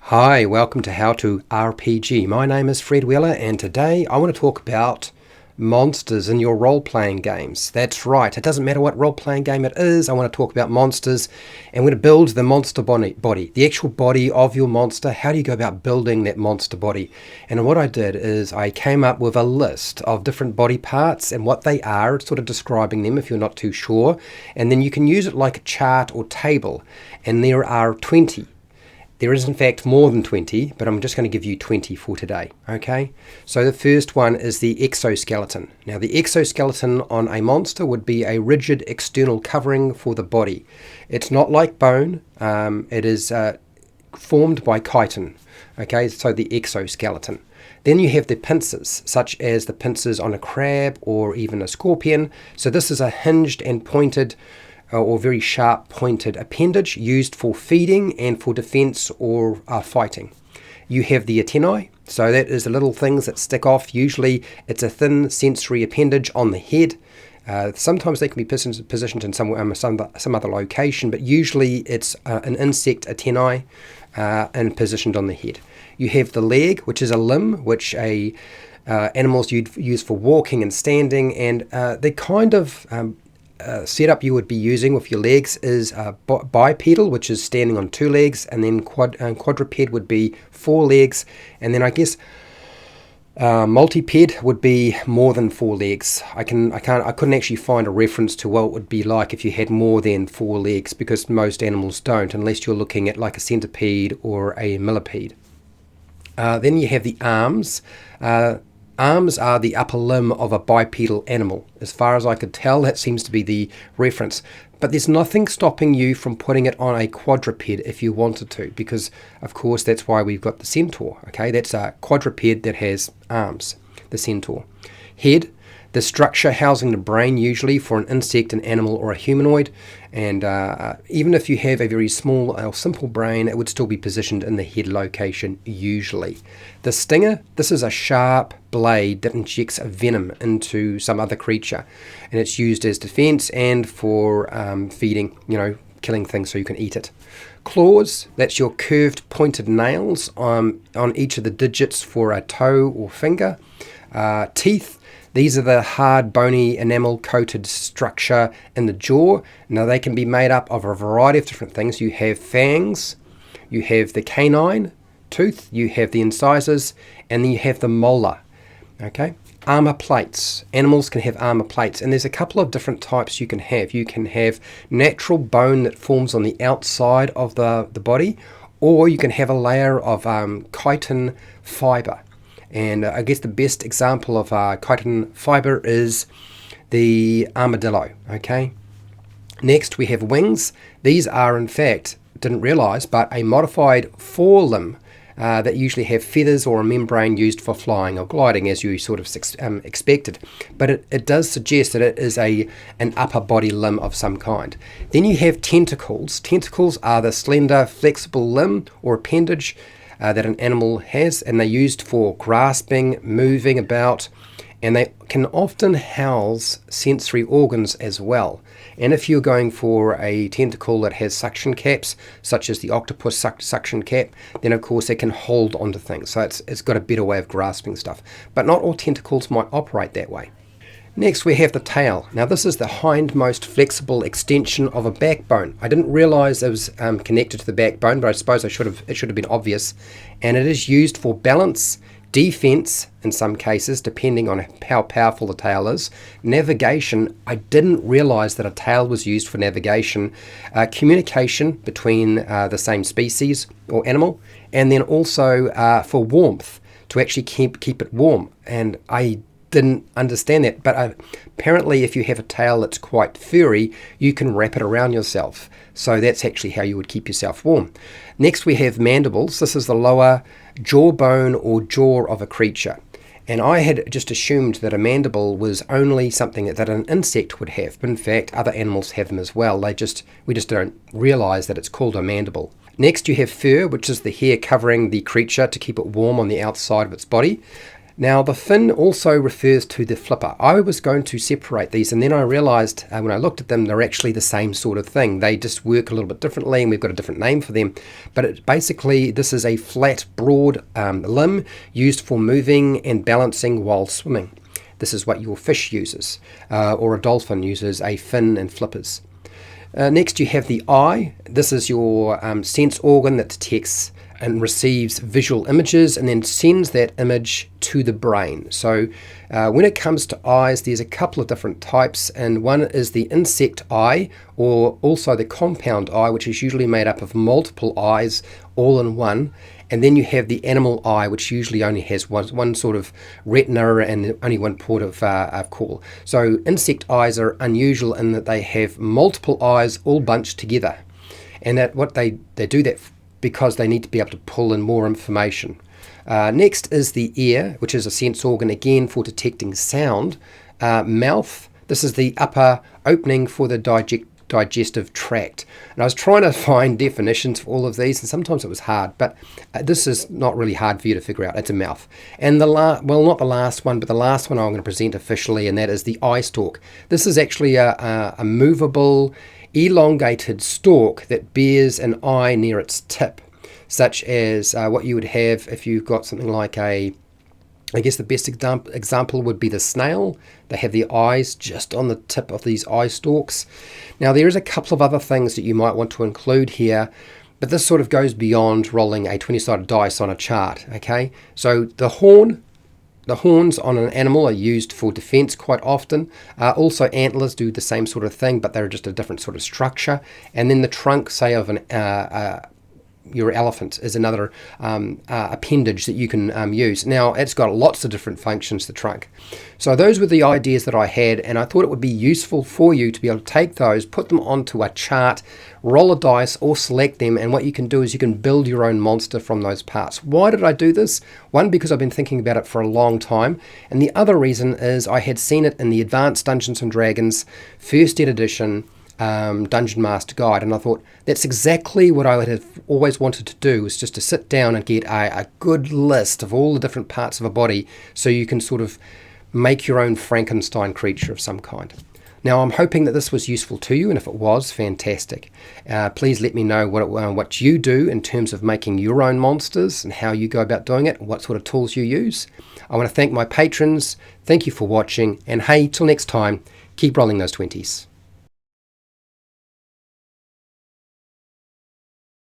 Hi, welcome to How to RPG. My name is Fred Weller, and today I want to talk about monsters in your role-playing games. That's right, it doesn't matter what role-playing game it is, I want to talk about monsters, and we're going to build the monster body, the actual body of your monster. How do you go about building that monster body? And what I did is I came up with a list of different body parts and what they are, sort of describing them if you're not too sure, and then you can use it like a chart or table, and there are 20. There is in fact more than 20, but I'm just going to give you 20 for today, okay? So the first one is the exoskeleton. Now the exoskeleton on a monster would be a rigid external covering for the body. It's not like bone, it is formed by chitin, okay? So the exoskeleton. Then you have the pincers, such as the pincers on a crab or even a scorpion. So this is a hinged and pointed or very sharp pointed appendage used for feeding and for defense or fighting. You have the antennae, so that is the little things that stick off. Usually it's a thin sensory appendage on the head. Sometimes they can be positioned in some other location, but usually it's an insect antennae and positioned on the head. You have the leg, which is a limb, which animals you'd use for walking and standing, and the kind of setup you would be using with your legs is bipedal, which is standing on two legs, and then quadruped would be four legs, and then I guess multiped would be more than four legs. I couldn't actually find a reference to what it would be like if you had more than four legs, because most animals don't, unless you're looking at like a centipede or a millipede. Then you have the arms. Arms are the upper limb of a bipedal animal. As far as I could tell, that seems to be the reference. But there's nothing stopping you from putting it on a quadruped if you wanted to, because, of course, that's why we've got the centaur. Okay, that's a quadruped that has arms, the centaur. Head, the structure housing the brain, usually for an insect, an animal, or a humanoid. And even if you have a very small or simple brain, it would still be positioned in the head location, usually. The stinger, this is a sharp blade that injects a venom into some other creature. And it's used as defense and for feeding, killing things so you can eat it. Claws, that's your curved pointed nails on each of the digits for a toe or finger. Teeth, these are the hard, bony, enamel-coated structure in the jaw. Now, they can be made up of a variety of different things. You have fangs, you have the canine tooth, you have the incisors, and then you have the molar. Okay? Armor plates. Animals can have armor plates, and there's a couple of different types you can have. You can have natural bone that forms on the outside of the body, or you can have a layer of chitin fiber. And I guess the best example of chitin fiber is the armadillo, okay? Next, we have wings. These are, in fact, didn't realize, but a modified forelimb that usually have feathers or a membrane used for flying or gliding, as you sort of expected. But it does suggest that it is an upper body limb of some kind. Then you have tentacles. Tentacles are the slender, flexible limb or appendage that an animal has, and they're used for grasping, moving about, and they can often house sensory organs as well. And if you're going for a tentacle that has suction caps, such as the octopus suction cap, then of course it can hold onto things. So it's got a better way of grasping stuff. But not all tentacles might operate that way. Next, we have the tail. Now, this is the hindmost flexible extension of a backbone. I didn't realize it was connected to the backbone, but I suppose it should have been obvious. And it is used for balance, defense, in some cases, depending on how powerful the tail is. Navigation, I didn't realize that a tail was used for navigation. Communication between the same species or animal, and then also for warmth, to actually keep it warm. And I didn't understand that, but apparently if you have a tail that's quite furry, you can wrap it around yourself. So that's actually how you would keep yourself warm. Next, we have mandibles. This is the lower jawbone or jaw of a creature. And I had just assumed that a mandible was only something that an insect would have, but in fact other animals have them as well. We just don't realize that it's called a mandible. Next, you have fur, which is the hair covering the creature to keep it warm on the outside of its body. Now, the fin also refers to the flipper. I was going to separate these, and then I realized when I looked at them, they're actually the same sort of thing. They just work a little bit differently, and we've got a different name for them. But basically, this is a flat, broad limb used for moving and balancing while swimming. This is what your fish uses, or a dolphin uses a fin and flippers. Next, you have the eye. This is your sense organ that detects and receives visual images and then sends that image to the brain. So when it comes to eyes, there's a couple of different types, and one is the insect eye, or also the compound eye, which is usually made up of multiple eyes all in one. And then you have the animal eye, which usually only has one sort of retina and only one port of call. So insect eyes are unusual in that they have multiple eyes all bunched together. And that what they do that because they need to be able to pull in more information. Next is the ear, which is a sense organ again for detecting sound. Mouth, this is the upper opening for the digestive tract. And I was trying to find definitions for all of these, and sometimes it was hard, but this is not really hard for you to figure out. It's a mouth. And not the last one, but the last one I'm going to present officially, and that is the eye stalk. This is actually a movable, elongated stalk that bears an eye near its tip, such as what you would have if you've got something like I guess the best example would be the snail. They have the eyes just on the tip of these eye stalks. Now, there is a couple of other things that you might want to include here, but this sort of goes beyond rolling a 20-sided dice on a chart, okay? So the horns on an animal are used for defense quite often. Also, antlers do the same sort of thing, but they're just a different sort of structure. And then the trunk, say, of your elephant is another appendage that you can use. Now, it's got lots of different functions, the trunk. So those were the ideas that I had, and I thought it would be useful for you to be able to take those, put them onto a chart, roll a dice, or select them, and what you can do is you can build your own monster from those parts. Why did I do this? One, because I've been thinking about it for a long time, and the other reason is I had seen it in the Advanced Dungeons & Dragons First Ed Edition Dungeon Master Guide, and I thought that's exactly what I would have always wanted to do, is just to sit down and get a good list of all the different parts of a body so you can sort of make your own Frankenstein creature of some kind. Now, I'm hoping that this was useful to you, and if it was, fantastic. Please let me know what you do in terms of making your own monsters and how you go about doing it and what sort of tools you use. I want to thank my patrons. Thank you for watching, and hey, till next time, keep rolling those 20s.